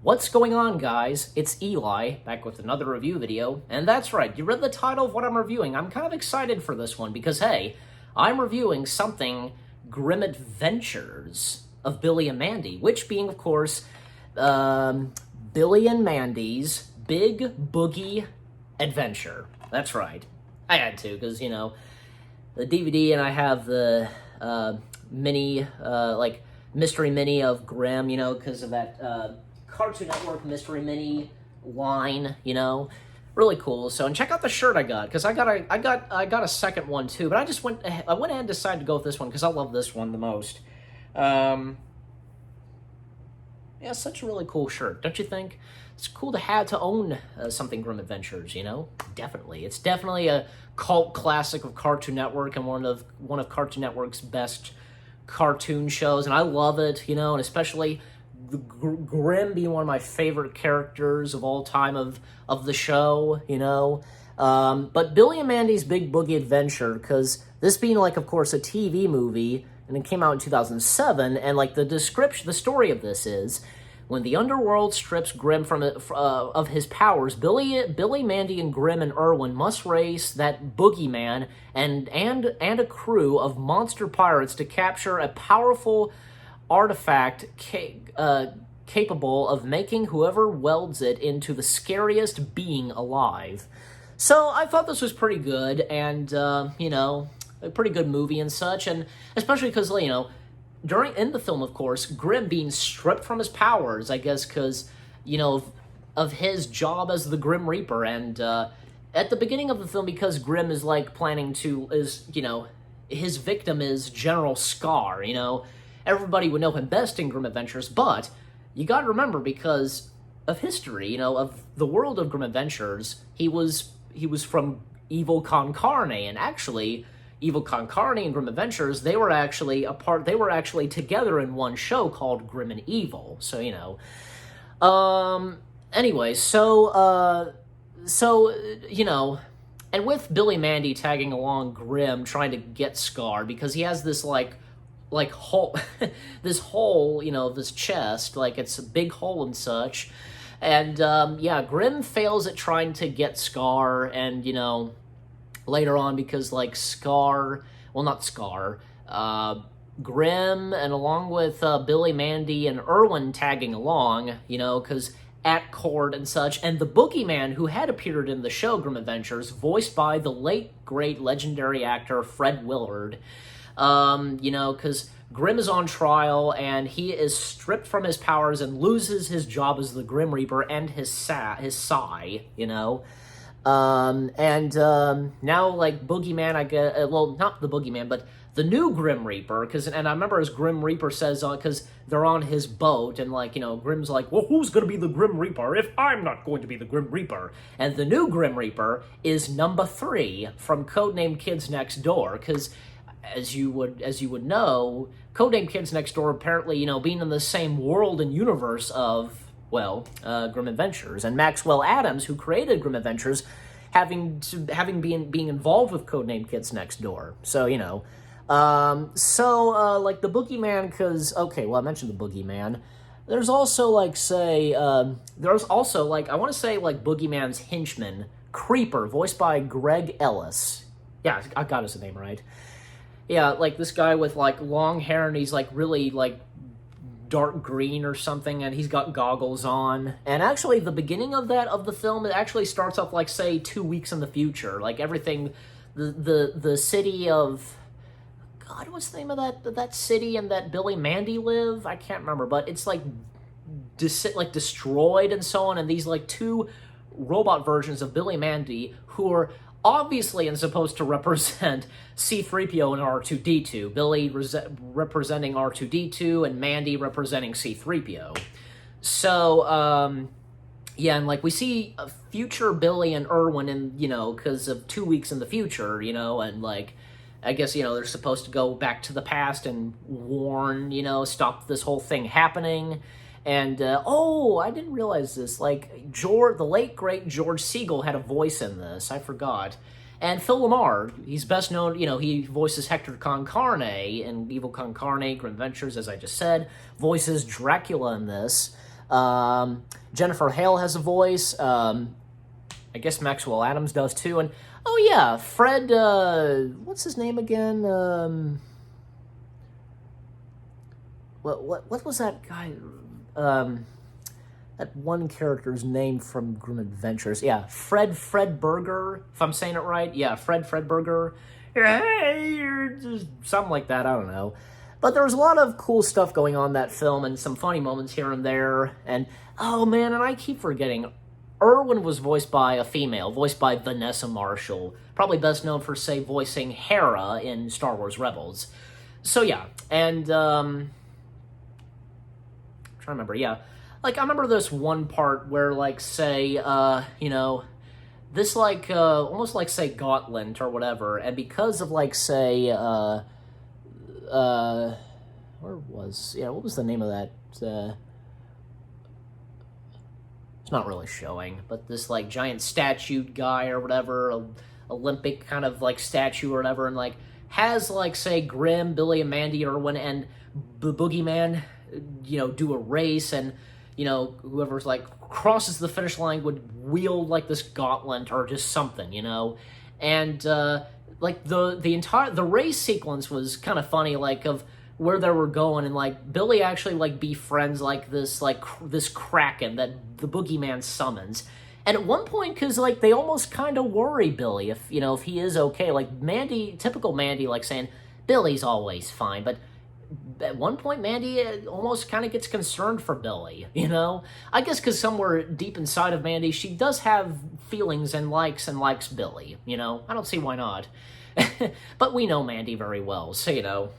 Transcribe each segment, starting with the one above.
What's going on, guys? It's Eli, back with another review video, and that's right, you read the title of what I'm reviewing. I'm kind of excited for this one because, hey, I'm reviewing something Grim Adventures of Billy and Mandy, which being, of course, Billy and Mandy's Big Boogie Adventure. That's right. I had to, because, you know, the DVD and I have the mini, mystery mini of Grimm, you know, because of that Cartoon Network mystery mini line, you know, really cool. So, and check out the shirt I got, because I got a second one too, but I went ahead and decided to go with this one because I love this one the most. Yeah, such a really cool shirt, don't you think? It's cool to own something Grim Adventures, you know? Definitely. It's definitely a cult classic of Cartoon Network and one of Cartoon Network's best cartoon shows, and I love it, you know, and especially Grim being one of my favorite characters of all time of the show, you know? But Billy and Mandy's Big Boogie Adventure, because this being, like, of course, a TV movie, and it came out in 2007, and, like, the story of this is, when the underworld strips Grimm of his powers, Billy, Mandy, and Grimm and Erwin must race that boogeyman and a crew of monster pirates to capture a powerful artifact capable of making whoever welds it into the scariest being alive. So I thought this was pretty good, and you know, a pretty good movie and such, and especially because, you know, in the film, of course, Grimm being stripped from his powers, I guess, because, you know, of his job as the Grim Reaper, and at the beginning of the film, because Grimm is, like, you know, his victim is General Scar, you know, everybody would know him best in Grim Adventures, but you gotta remember, because of history, you know, of the world of Grim Adventures, he was from Evil Con Carne, and actually, Evil Con Carne and Grim Adventures, they were actually together in one show called Grim and Evil. So, you know. Anyway, so, you know, and with Billy Mandy tagging along Grimm trying to get Scar, because he has this, like hole, this hole, you know, this chest, like it's a big hole and such. And, yeah, Grimm fails at trying to get Scar, and, you know, later on, because, like, Grimm, and along with Billy, Mandy, and Erwin tagging along, you know, because at court and such, and the Boogeyman, who had appeared in the show Grim Adventures, voiced by the late, great, legendary actor Fred Willard, you know, because Grimm is on trial, and he is stripped from his powers and loses his job as the Grim Reaper and his sai, you know. Now, like, Boogeyman, I guess, well, not the Boogeyman, but the new Grim Reaper, and I remember as Grim Reaper says, because they're on his boat, and, like, you know, Grimm's like, well, who's gonna be the Grim Reaper if I'm not going to be the Grim Reaper? And the new Grim Reaper is number 3 from Codename Kids Next Door, because as you would know, Codename Kids Next Door, apparently, you know, being in the same world and universe of, well, Grim Adventures, and Maxwell Adams, who created Grim Adventures, being involved with Codename Kids Next Door. So, you know, like, the Boogeyman, because, okay, well, I mentioned the Boogeyman. There's also, like, I want to say, like, Boogeyman's henchman, Creeper, voiced by Greg Ellis. Yeah, I got his name right. Yeah, like, this guy with, like, long hair, and he's, like, really, like, dark green or something, and he's got goggles on. And actually, the beginning of the film, it actually starts off, like, say, 2 weeks in the future. Like, everything, the city of, God, what's the name of that city and that Billy Mandy live? I can't remember, but it's, like, destroyed and so on, and these, like, 2 robot versions of Billy Mandy, who are obviously and supposed to represent C-3PO and R2-D2. Billy representing R2-D2 and Mandy representing C-3PO. So, yeah, and, like, we see a future Billy and Erwin in, you know, because of 2 weeks in the future, you know, and, like, I guess, you know, they're supposed to go back to the past and warn, you know, stop this whole thing happening. And, oh, I didn't realize this, like, the late, great George Segal had a voice in this, I forgot. And Phil LaMarr, he's best known, you know, he voices Hector Con Carne in Evil Con Carne, Grim Adventures, as I just said, voices Dracula in this. Jennifer Hale has a voice. I guess Maxwell Adams does too. And oh yeah, Fred, what's his name again? What was that guy? That one character's name from Grim Adventures. Yeah, Fred Burger, if I'm saying it right. Yeah, Fred Burger. Hey, you're just something like that, I don't know. But there was a lot of cool stuff going on in that film and some funny moments here and there. And, oh man, and I keep forgetting, Irwin was voiced by a female, voiced by Vanessa Marshall. Probably best known for, say, voicing Hera in Star Wars Rebels. So yeah, and, I'm trying to remember, yeah. Like, I remember this one part where, like, say, this, like, almost like, say, Gauntlet or whatever, and because of, like, say, what was the name of that, it's not really showing, but this, like, giant statue guy or whatever, Olympic kind of, like, statue or whatever, and, like, has, like, say, Grimm, Billy, and Mandy, Irwin, and the Boogeyman, do a race, and, whoever's, like, crosses the finish line would wield, like, this gauntlet or just something, and, like, the race sequence was kind of funny, like, of where they were going, and, like, Billy actually, like, befriends, like, this Kraken that the Boogeyman summons, and at one point, because, like, they almost kind of worry Billy if he is okay, like, Mandy, typical Mandy, like, saying, Billy's always fine, but at one point, Mandy almost kind of gets concerned for Billy, I guess because somewhere deep inside of Mandy, she does have feelings and likes Billy, I don't see why not. But we know Mandy very well, so,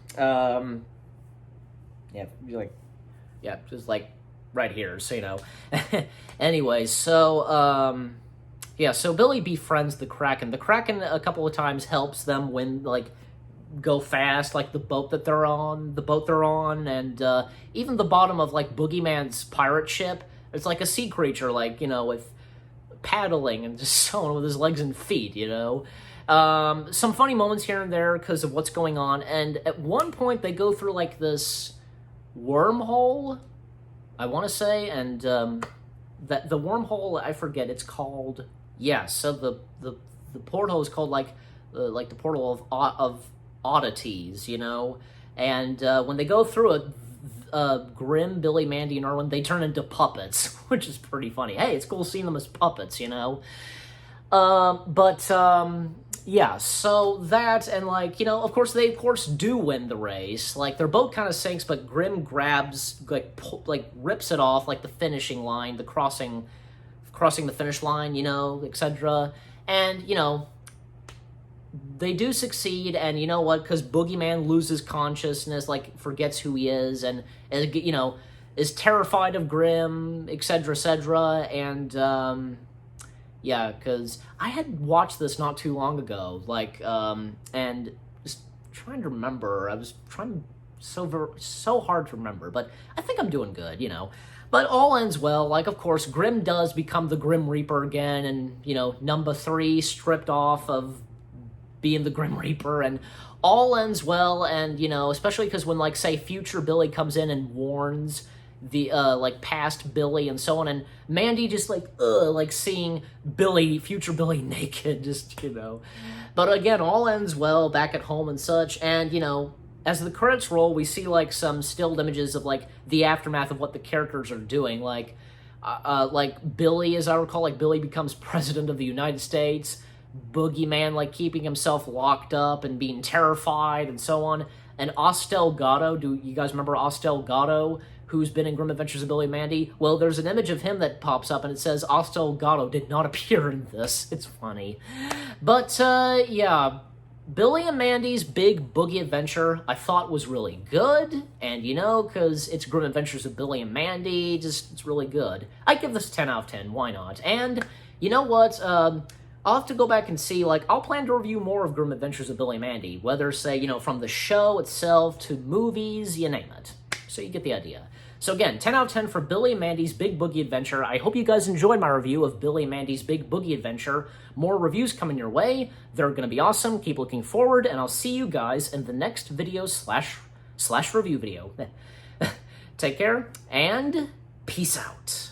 just like right here, so, Anyway, so, so Billy befriends the Kraken. The Kraken a couple of times helps them when, like, go fast, like the boat they're on, and even the bottom of, like, Boogeyman's pirate ship, it's like a sea creature, like, with paddling and just so on with his legs and feet, Some funny moments here and there because of what's going on, and at one point they go through, like, this wormhole, I want to say, and that the wormhole, I forget, it's called, so the portal is called, like the portal of oddities, and when they go through it, Grimm, Billy, Mandy, and Irwin, they turn into puppets, which is pretty funny. Hey, it's cool seeing them as puppets, so that, and, like, of course, they, do win the race. Like, their boat kind of sinks, but Grimm grabs, like, rips it off, like, the finishing line, the crossing the finish line, etc. And, they do succeed, and you know what, because Boogeyman loses consciousness, like, forgets who he is, and is terrified of Grimm, etc., and, because I had watched this not too long ago, like, and just trying to remember, I was trying so hard to remember, but I think I'm doing good, But all ends well, like, of course, Grimm does become the Grim Reaper again, and, number 3 stripped off of being the Grim Reaper, and all ends well, and, especially because when, like, say, future Billy comes in and warns the, like, past Billy and so on, and Mandy just, like, seeing future Billy naked, just, But again, all ends well back at home and such, and, as the credits roll, we see, like, some stilled images of, like, the aftermath of what the characters are doing, like Billy, as I recall, like, Billy becomes president of the United States, Boogeyman, like, keeping himself locked up and being terrified and so on. And Ostel Gatto, do you guys remember Ostel Gatto, who's been in Grim Adventures of Billy and Mandy? Well, there's an image of him that pops up, and it says Ostel Gatto did not appear in this. It's funny. But, Billy and Mandy's Big Boogey Adventure, I thought was really good, and, because it's Grim Adventures of Billy and Mandy, it's really good. I give this a 10 out of 10, why not? And, you know what, I'll have to go back and see, like, I'll plan to review more of Grim Adventures of Billy and Mandy, whether, say, from the show itself to movies, you name it. So you get the idea. So again, 10 out of 10 for Billy and Mandy's Big Boogey Adventure. I hope you guys enjoyed my review of Billy and Mandy's Big Boogey Adventure. More reviews coming your way. They're going to be awesome. Keep looking forward, and I'll see you guys in the next video slash review video. Take care, and Peace out.